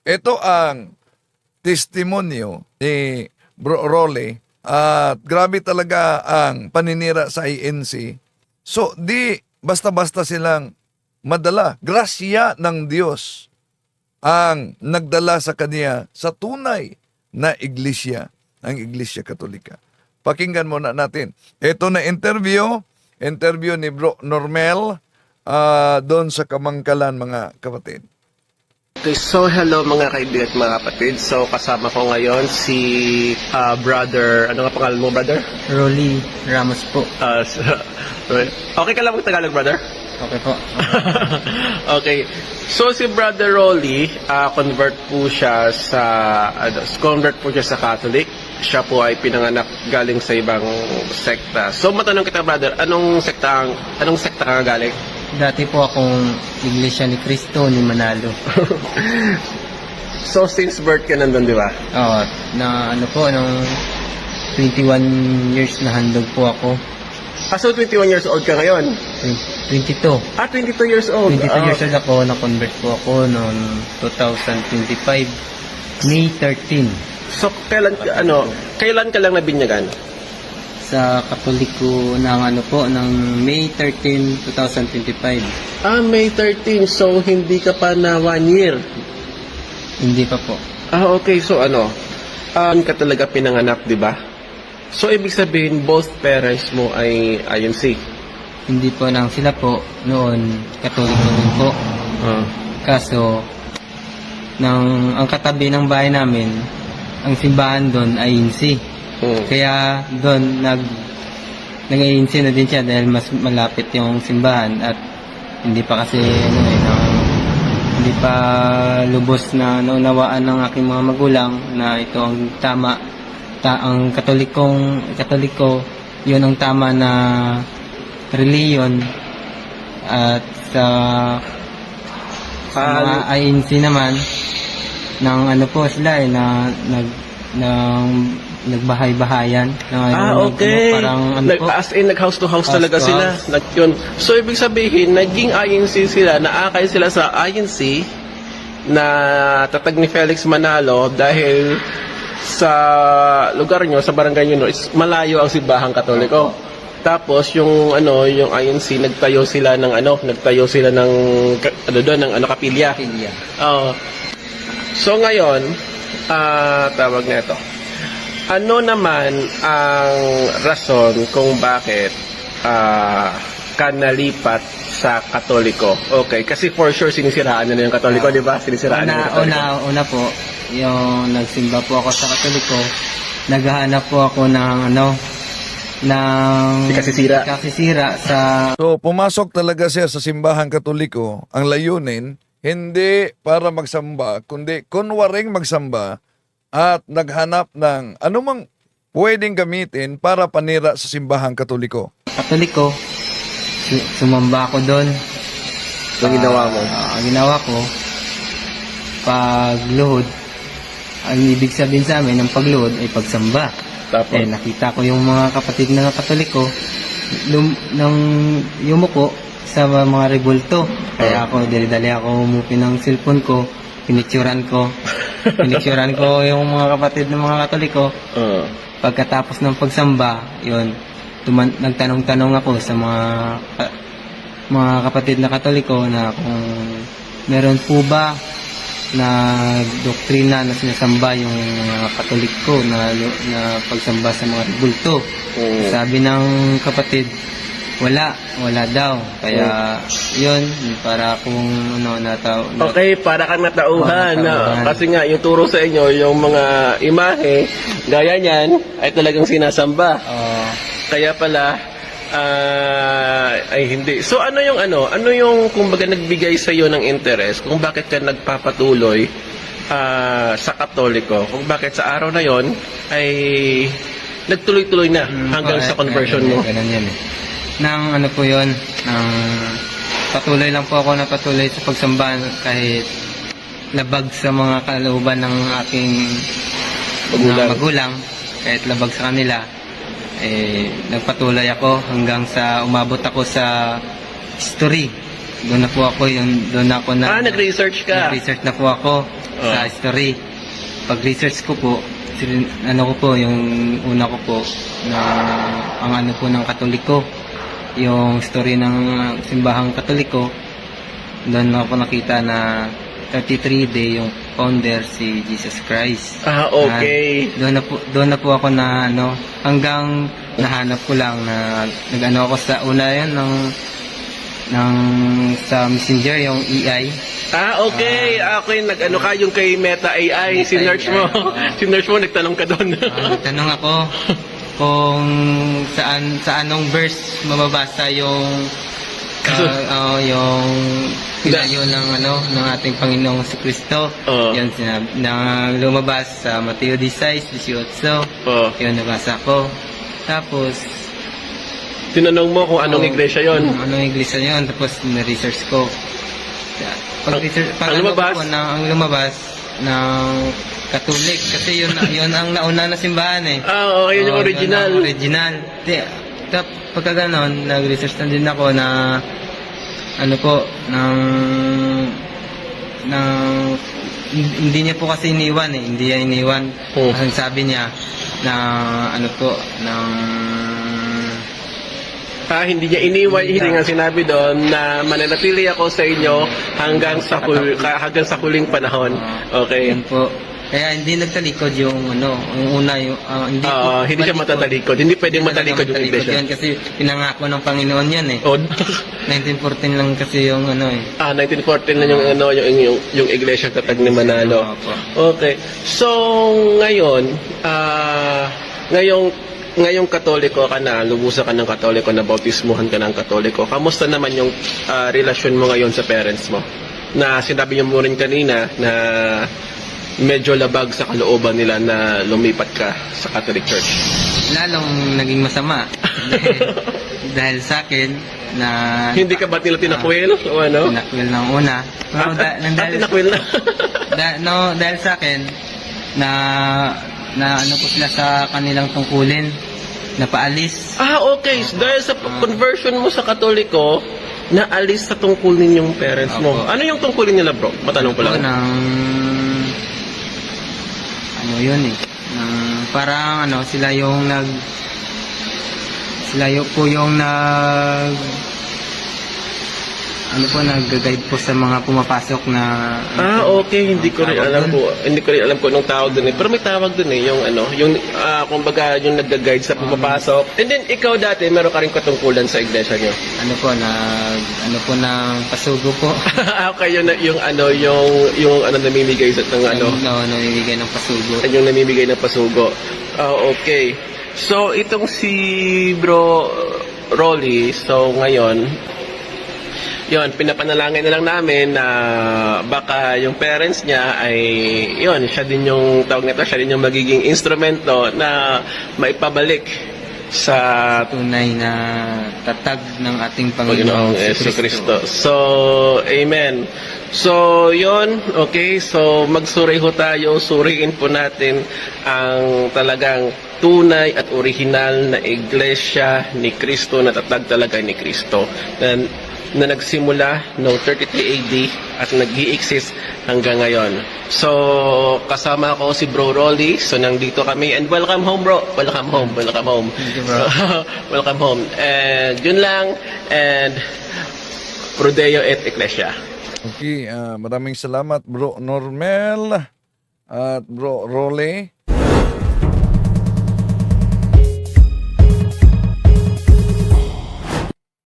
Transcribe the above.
ito ang testimonyo ni Bro Rolly at grabe talaga ang paninira sa INC. So, di basta-basta silang madala. Grasya ng Diyos ang nagdala sa kanya sa tunay na iglesia, ang Iglesia Katolika. Pakinggan muna natin. Ito na interview ni Bro Normel doon sa Kamangkalan, mga kapatid. Okay, so hello mga kaibigan at mga kapatid. So kasama ko ngayon si brother, ano nga pangalan mo, brother? Rolly Ramos po. Okay ka lang mag-Tagalog, brother? Okay po. Okay. So si Brother Rolly, convert po siya sa Catholic. Siya po ay pinanganak galing sa ibang sekta. So matanong kita, brother, anong sekta ka galing? Dati po akong Iglesia ni Cristo ni Manalo. So since birth ka nandun, di ba? Oo, na ano po, nung 21 years na handog po ako. So 21 years old ka ngayon? 22. 22 years old. 22 years old ako, na-convert po ako noong 2025, May 13. So kailan ka lang nabinyagan? Sa Katoliko ng May 13, 2025. May 13. So hindi ka pa na 1 year. Hindi pa po. Okay. So ka talaga pinanganak, di ba? So ibig sabihin both parents mo ay INC. Hindi po nang sila po noon Katoliko din po. Kaso ang katabi ng bahay namin, ang simbahan doon ay INC. Kaya doon nag-INC na din siya dahil mas malapit yung simbahan at hindi pa kasi hindi pa lubos na naunawaan ng aking mga magulang na ito ang tama. Ang Katoliko, yun ang tama na reliyon. At sa mga INC naman, ng ano po sila nagbahay-bahayan. Okay. Parang as in nag-house to house talaga to sila. Yun. So ibig sabihin, naging INC sila, naakay sila sa INC na tatag ni Felix Manalo dahil sa lugar nyo, sa barangay nyo, is malayo ang simbahang Katoliko. Tapos yung INC nagtayo sila ng kapilya. So ngayon, tawag na ito. Ano naman ang rason kung bakit ka nalipat sa Katoliko? Okay, kasi for sure sinisiraan na yung Katoliko, di ba? Sinisiraan na yung Katoliko. Una po, yung nagsimba po ako sa Katoliko, naghahanap po ako ng kasisira sa... So, pumasok talaga siya sa simbahang Katoliko. Ang layunin, hindi para magsamba, kundi kunwaring magsamba at naghanap ng anumang pwedeng gamitin para panira sa simbahang Katoliko. Katoliko, sumamba ako doon. Ang ginawa mo? Ang ginawa ko, pagluhod, ang ibig sabihin sa amin ng pagluhod ay pagsamba. Tapos? Nakita ko yung mga kapatid na Katoliko nang yumuko sa mga rebulto. Kaya ako, dali-dali ako umupi ng cellphone ko, pinicturan ko yung mga kapatid ng mga Katoliko. Pagkatapos ng pagsamba, yun, nagtanong-tanong ako sa mga kapatid na Katoliko na kung meron po ba na doktrina na sinasamba yung mga Katoliko na pagsamba sa mga rebulto. Sabi ng kapatid, wala daw. Kaya yun, para kung okay, para kang natauhan. Kasi nga, yung turo sa inyo, yung mga imahe, gaya niyan, ay talagang sinasamba. Kaya pala, ay hindi. So ano yung kumbaga nagbigay sa iyo ng interest kung bakit ka nagpapatuloy sa Katoliko? Kung bakit sa araw na yon ay nagtuloy-tuloy na hanggang sa conversion mo? Ganun yan eh. Nang ano po yun, patuloy lang po ako na patuloy sa pagsamba kahit labag sa mga kalooban ng aking magulang, kahit labag sa kanila, nagpatuloy ako hanggang sa umabot ako sa history. Doon na po ako, doon na ako nag-research ka? Nag-research na po ako. sa history. Pag-research ko po, ano ko po, yung una ko po, na ang ano po ng Katoliko, yung story ng simbahang Katoliko, doon ako nakita na 33 day yung founder si Jesus Christ. Okay. Doon na po ako na ano, hanggang nahanap ko lang na nag-ano ako sa una yan ng sa Messenger yung EI. Okay. Okay, nag-ano ka yung kay Meta AI, sinearch mo. Sinearch mo, nagtanong ka doon. Nagtanong ako kung sa anong verse mababasa yung yung pinayo ng ng ating Panginoong si Kristo. Yan sinabi na lumabas sa Mateo 16:18. Yun nabasa ko. Tapos Tinanong mo kung anong iglesia yon. Anong iglesia yon, tapos na-research ko. Pag lumabas? Ang lumabas ng Catholic kasi yun ang nauna na simbahan eh. Okay, yun yung original. Yun ang original. Pagka ganon, nag-research na din ako na ano po, hindi niya po kasi iniwan eh. Hindi niya iniwan. Ang sabi niya na ano po, hindi niya iniwan, hindi nga sinabi doon na mananatili ako sa inyo hanggang sa huling panahon. Okay. Yan po. Kaya hindi nagtalikod yung yung una yung hindi siya matatalikod. Hindi pwedeng matalikod yung iglesia. Yan kasi pinangako ng Panginoon yan eh. 1914 lang kasi yung 1914 na yung iglesia tatag ni Manalo. Okay. So ngayon, ngayong Katoliko ka na, lubusan ka ng Katoliko, na bautismuhan ka ng Katoliko, kamusta naman yung relasyon mo ngayon sa parents mo? Na sinabi niyo mo rin kanina na medyo labag sa kalooban nila na lumipat ka sa Catholic Church. Lalong naging masama. dahil sa akin na... Hindi ka ba nila tinakwil? O ano? Tinakwil ng una. Tinakwil na? Dahil sa akin na ano po sila sa kanilang tungkulin, na paalis. Okay. So, dahil sa conversion mo sa Katoliko, naalis sa tungkulin yung parents mo. Ano yung tungkulin nila, bro? Matanong ko lang. Yun eh. Parang sila yung nag-guide po sa mga pumapasok na... Okay. Hindi ko rin alam kung anong tawag dun eh. Pero may tawag dun eh. Kumbaga, yung nag-guide sa pumapasok. And then, ikaw dati, meron ka rin katungkulan sa iglesia nyo? ng pasugo po. Okay, yung namimigay sa namimigay ng pasugo. Yung namimigay ng pasugo. Okay. So, itong si Bro Rolly, so ngayon, pinapanalangin na lang namin na baka yung parents niya ay, siya din yung magiging instrumento na maipabalik sa tunay na tatag ng ating Panginoong Jesucristo. So, amen. So, okay. So, magsuri ho tayo. Suriin po natin ang talagang tunay at original na iglesia ni Kristo, na tatag talaga ni Kristo. Na nagsimula noong 33 AD at nag-i-exist hanggang ngayon. So, kasama ko si Bro Rolly. So, nandito kami. And welcome home, bro. Welcome home. Welcome home. Thank you, bro. Welcome home. And yun lang. And Prodeo et Ecclesia. Okay, maraming salamat Bro Normel at Bro Rolly.